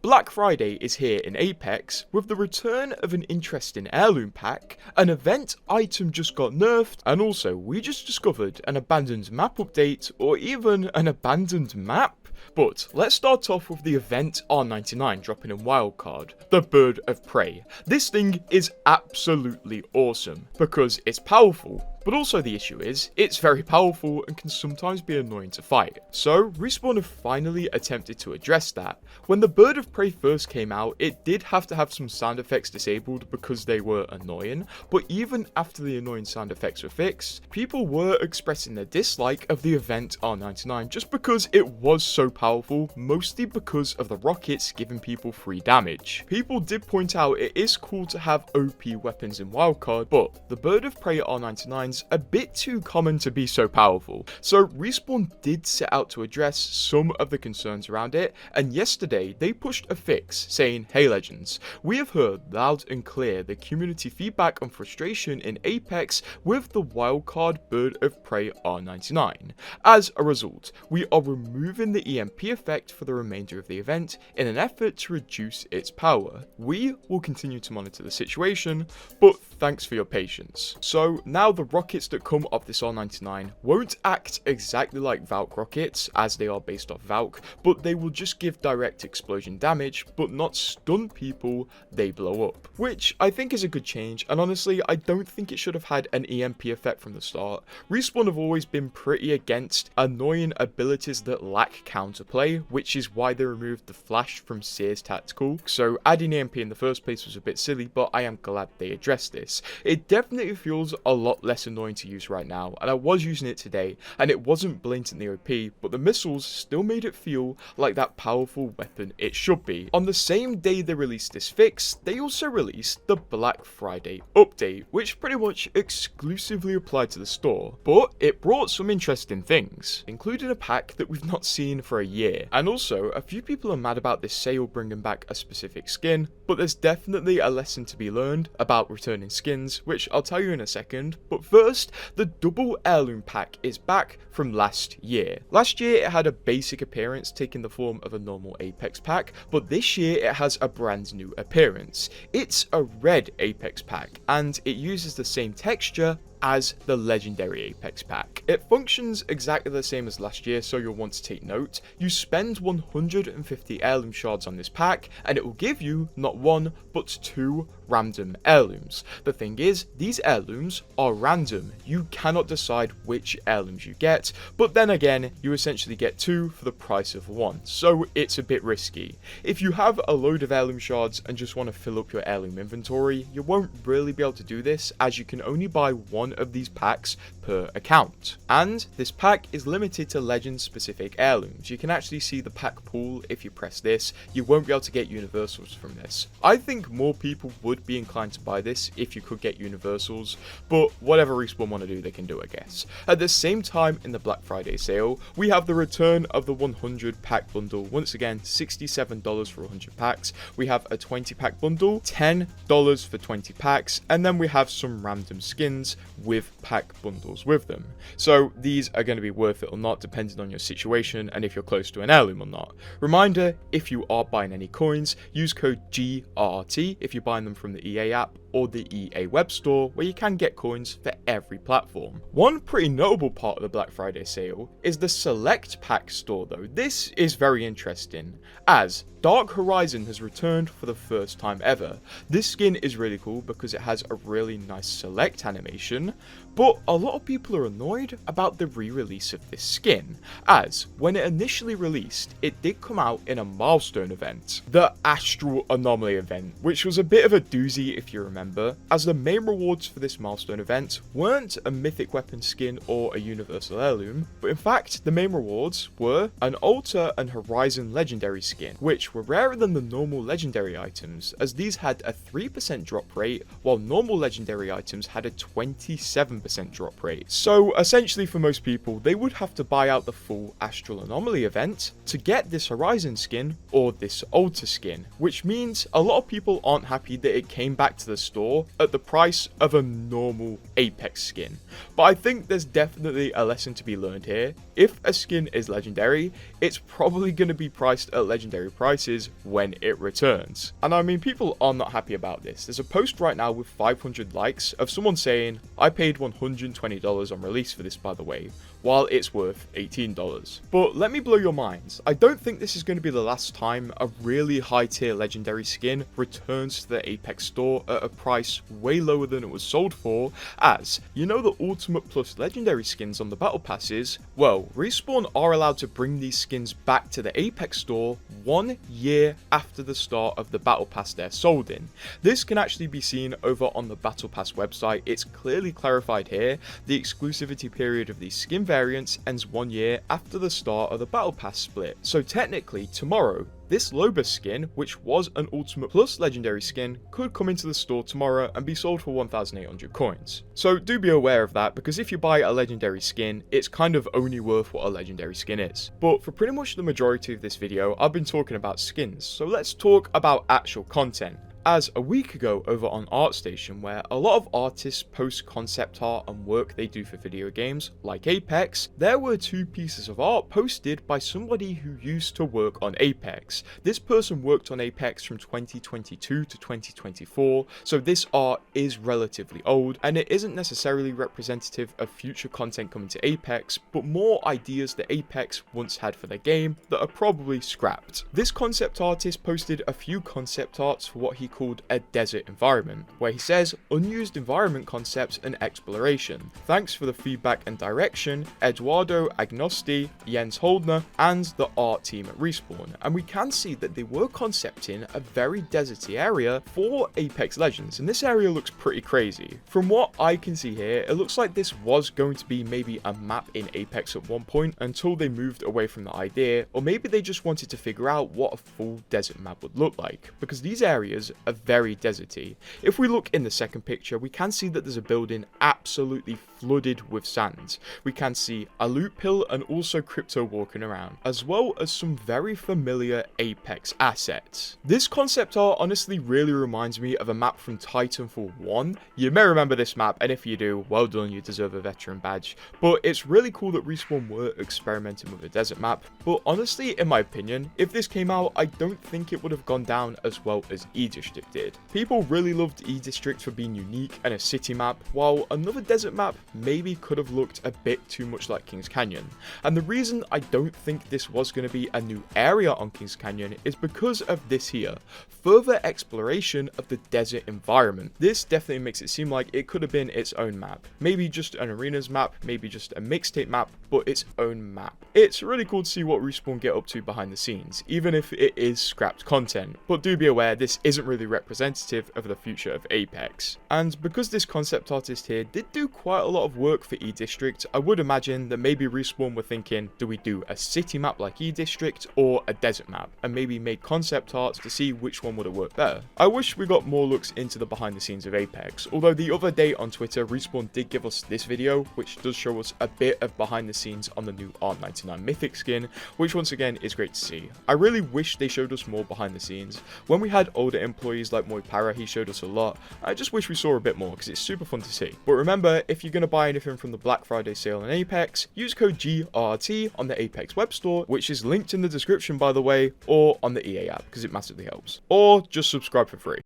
Black Friday is here in Apex with the return of an interesting heirloom pack, an event item just got nerfed, and also we just discovered an abandoned map update or even an abandoned map. But let's start off with the event R99 dropping in Wildcard, the Bird of Prey. This thing is absolutely awesome because it's powerful, but also the issue is, it's very powerful and can sometimes be annoying to fight. So, Respawn have finally attempted to address that. When the Bird of Prey first came out, it did have to have some sound effects disabled because they were annoying, but even after the annoying sound effects were fixed, people were expressing their dislike of the event R99 just because it was so powerful, mostly because of the rockets giving people free damage. People did point out it is cool to have OP weapons in Wildcard, but the Bird of Prey R99's a bit too common to be so powerful. So Respawn did set out to address some of the concerns around it, and yesterday they pushed a fix saying, "Hey Legends, we have heard loud and clear the community feedback and frustration in Apex with the Wildcard Bird of Prey R99. As a result, we are removing the EMP effect for the remainder of the event in an effort to reduce its power. We will continue to monitor the situation, but thanks for your patience." So now the rockets that come off this R99 won't act exactly like Valk rockets, as they are based off Valk, but they will just give direct explosion damage, but not stun people, they blow up. Which I think is a good change, and honestly, I don't think it should have had an EMP effect from the start. Respawn have always been pretty against annoying abilities that lack counterplay, which is why they removed the flash from Sears Tactical, so adding EMP in the first place was a bit silly, but I am glad they addressed this. It definitely feels a lot less annoying to use right now, and I was using it today, and it wasn't blatantly OP, but the missiles still made it feel like that powerful weapon it should be. On the same day they released this fix, they also released the Black Friday update, which pretty much exclusively applied to the store, but it brought some interesting things, including a pack that we've not seen for a year. And also, a few people are mad about this sale bringing back a specific skin, but there's definitely a lesson to be learned about returning skins, which I'll tell you in a second. But first, the double heirloom pack is back from last year. Last year it had a basic appearance taking the form of a normal Apex pack, but this year it has a brand new appearance. It's a red Apex pack, and it uses the same texture as the legendary Apex pack. It functions exactly the same as last year, so you'll want to take note. You spend 150 heirloom shards on this pack, and it will give you not one, but 2 random heirlooms. The thing is, these heirlooms are random. You cannot decide which heirlooms you get, but then again, you essentially get 2 for the price of 1, so it's a bit risky. If you have a load of heirloom shards and just want to fill up your heirloom inventory, you won't really be able to do this, as you can only buy 1 of these packs per account. And this pack is limited to legend specific heirlooms. You can actually see the pack pool if you press this. You won't be able to get universals from this. I think more people would be inclined to buy this if you could get universals, but whatever Respawn want to do, they can do, I guess. At the same time, in the Black Friday sale, we have the return of the 100 pack bundle. Once again, $67 for 100 packs. We have a 20 pack bundle, $10 for 20 packs, and then we have some random skins with pack bundles with them. So these are going to be worth it or not, depending on your situation and if you're close to an heirloom or not. Reminder, if you are buying any coins, use code GRT if you're buying them from the EA app or the EA web store, where you can get coins for every platform. One pretty notable part of the Black Friday sale is the Select Pack store though. This is very interesting, as Dark Horizon has returned for the first time ever. This skin is really cool because it has a really nice select animation, but a lot of people are annoyed about the re-release of this skin, as when it initially released, it did come out in a milestone event, the Astral Anomaly event, which was a bit of a doozy if you remember, as the main rewards for this milestone event weren't a mythic weapon skin or a universal heirloom, but in fact the main rewards were an Altar and Horizon legendary skin, which were rarer than the normal legendary items, as these had a 3% drop rate, while normal legendary items had a 27% drop rate. So essentially for most people, they would have to buy out the full Astral Anomaly event to get this Horizon skin or this Altar skin, which means a lot of people aren't happy that it came back to the store at the price of a normal Apex skin. But I think there's definitely a lesson to be learned here. If a skin is legendary, it's probably going to be priced at legendary prices when it returns. And I mean, people are not happy about this. There's a post right now with 500 likes of someone saying, I paid $120 on release for this, by the way, while it's worth $18. But let me blow your minds. I don't think this is going to be the last time a really high tier legendary skin returns to the Apex store at a price way lower than it was sold for, as you know the Ultimate Plus legendary skins on the battle passes. Well, Respawn are allowed to bring these skins back to the Apex store 1 year after the start of the battle pass they're sold in. This can actually be seen over on the battle pass website. It's clearly clarified here. The exclusivity period of these skin variants ends 1 year after the start of the battle pass split. So technically tomorrow, this Loba skin, which was an Ultimate Plus legendary skin, could come into the store tomorrow and be sold for 1,800 coins. So do be aware of that, because if you buy a legendary skin, it's kind of only worth what a legendary skin is. But for pretty much the majority of this video, I've been talking about skins, so let's talk about actual content. As a week ago over on ArtStation, where a lot of artists post concept art and work they do for video games, like Apex, there were 2 pieces of art posted by somebody who used to work on Apex. This person worked on Apex from 2022 to 2024, so this art is relatively old, and it isn't necessarily representative of future content coming to Apex, but more ideas that Apex once had for their game that are probably scrapped. This concept artist posted a few concept arts for what he called a desert environment, where he says unused environment concepts and exploration. Thanks for the feedback and direction, Eduardo Agnosti, Jens Holdner, and the art team at Respawn. And we can see that they were concepting a very deserty area for Apex Legends, and this area looks pretty crazy. From what I can see here, it looks like this was going to be maybe a map in Apex at one point until they moved away from the idea, or maybe they just wanted to figure out what a full desert map would look like, because these areas are very deserty. If we look in the second picture, we can see that there's a building absolutely flooded with sand. We can see a loot pill and also crypto walking around, as well as some very familiar Apex assets. This concept art honestly really reminds me of a map from Titanfall 1. You may remember this map, and if you do, well done, you deserve a veteran badge. But it's really cool that Respawn were experimenting with a desert map, but honestly, in my opinion, if this came out, I don't think it would have gone down as well as E-District did. People really loved E-District for being unique and a city map, while another desert map maybe could have looked a bit too much like Kings Canyon. And the reason I don't think this was going to be a new area on Kings Canyon is because of this here. Further exploration of the desert environment. This definitely makes it seem like it could have been its own map. Maybe just an arenas map, maybe just a mixtape map, but its own map. It's really cool to see what Respawn get up to behind the scenes, even if it is scrapped content. But do be aware, this isn't really representative of the future of Apex. And because this concept artist here did do quite a lot of work for E-District, I would imagine that maybe Respawn were thinking, do we do a city map like E-District or a desert map? And maybe made concept arts to see which one would have worked better. I wish we got more looks into the behind the scenes of Apex, although the other day on Twitter, Respawn did give us this video, which does show us a bit of behind the scenes on the new Art99 Mythic skin, which once again is great to see. I really wish they showed us more behind the scenes. When we had older employees like Moy Para, he showed us a lot. I just wish we saw a bit more, because it's super fun to see. But remember, if you're going to buy anything from the Black Friday sale on Apex, use code GRT on the Apex web store, which is linked in the description by the way, or on the EA app, because it massively helps. Or just subscribe for free.